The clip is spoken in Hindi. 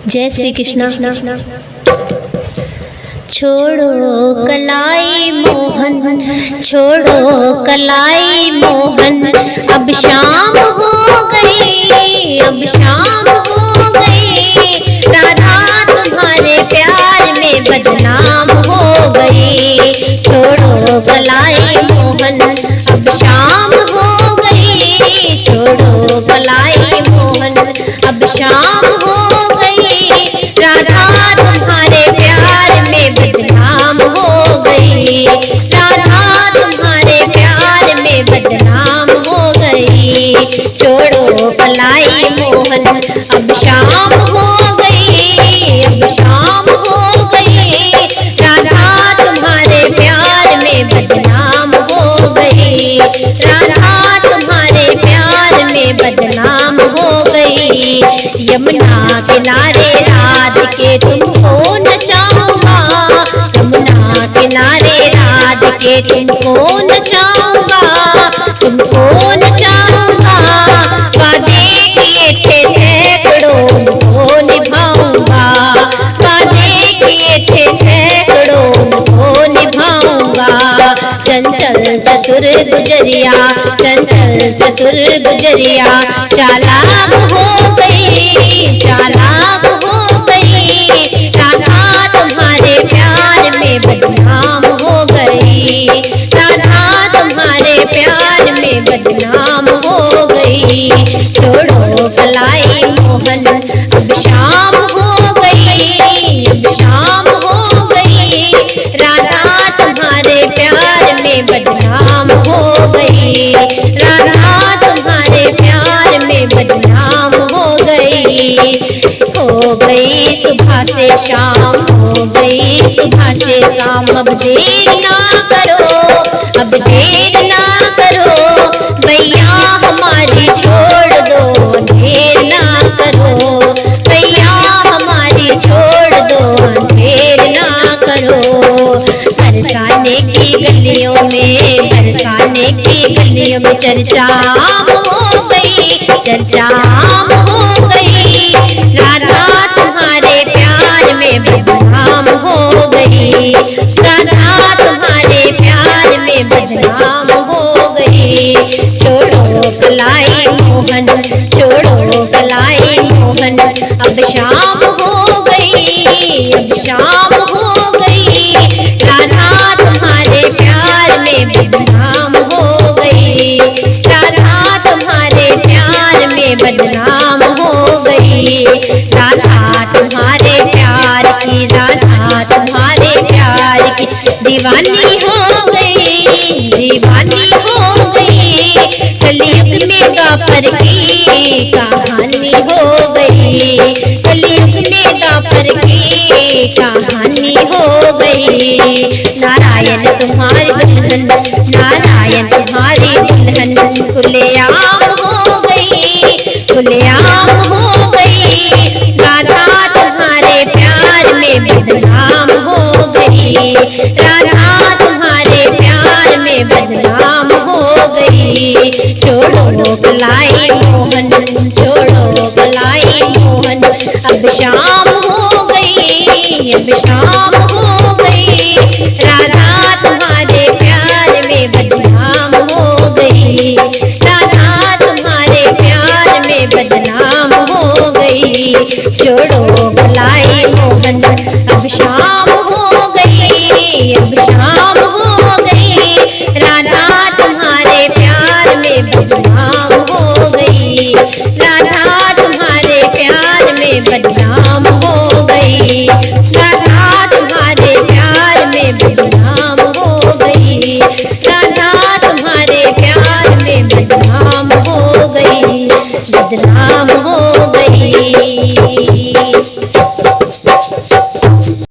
जय श्री कृष्ण। छोड़ो कलाई मोहन, छोड़ो कलाई मोहन, अब शाम हो गई, अब शाम हो गई। राधा तुम्हारे प्यार में बदनाम हो गई। छोड़ो कलाई मोहन, अब शाम हो गई। छोड़ो कलाई मोहन, अब शाम हो गई। राधा तुम्हारे प्यार में बदनाम हो गई। राधा तुम्हारे प्यार में बदनाम हो गई। छोड़ो कलाई मोहन, अब शाम हो गई, अब शाम हो गई। राधा तुम्हारे प्यार में बदनाम हो गई। राधा तुम्हारे प्यार में बदनाम हो गई। यमुना किनारे राधिके तुमको नचाऊंगा, यमुना किनारे राधिके तुमको नचाऊंगा, तुमको नचाऊंगा। वादे किए थे सैकड़ों उनको निभाऊंगा, वादे किए थे सैकड़ों उनको निभाऊंगा। चंचल चतुर गुजरिया, चंचल चतुर गुजरिया, चालाक हो गई, चालाक हो गई। राधा तुम्हारे प्यार में बदनाम हो गई। राधा तुम्हारे प्यार में बदनाम हो गई। छोड़ो कलाई मोहन, अब शाम हो गई, अब शाम हो गई। राधा तुम्हारे प्यार में बदनाम हो गई। राधा तुम्हारे प्यार में बदनाम हो गई। हो गई सुबह से शाम, हो गई सुबह से शाम। अब देर ना करो, अब देर ना करो, भैया हमारी छोड़ दो, देर ना करो। भैया हमारी छोड़ दो, देर ना करो। बरसाने की गलियों में, बरसाने की गलियों में चर्चा हो गई, चर्चा हो गई। राधा तुम्हारे प्यार में बदनाम हो गई। राधा तुम्हारे प्यार में बदनाम हो गई। छोड़ो कलाई मोहन, छोड़ो कलाई मोहन, अब शाम हो गई, अब शाम हो गई। राधा तुम्हारे प्यार में बदनाम हो गई। राधा तुम्हारे प्यार में बदनाम हो गई। राधा तुम्हारे प्यार की, राधा तुम्हारे प्यार की दीवानी हो गई, दीवानी हो गई। कलयुग में द्वापर की कहानी हो गई, कलयुग में द्वापर की कहानी हो गई। नारायण तुम्हारी दुल्हन, नारायण तुम्हारी दुल्हन, खुलेआम हो गई, खुलेआम हो गई। राधा तुम्हारे प्यार में बदनाम हो गई। राधा तुम्हारे प्यार में बदनाम हो गई। छोड़ो कलाई मोहन, छोड़ो कलाई मोहन, अब शाम हो गई, अब शाम हो गई। राधा तुम्हारे प्यार में बदनाम हो गई। राधा तुम्हारे प्यार में बदनाम हो गई। छोड़ो कलाई मोहन, अब शाम हो गई, अब शाम हो गई। राधा तुम्हारे प्यार में बदनाम हो गई। राधा तुम्हारे प्यार में बदनाम हो गई। राधा तुम्हारे प्यार में बदनाम हो गई। राधा तुम्हारे प्यार में बदनाम हो गई, बदनाम हो गई।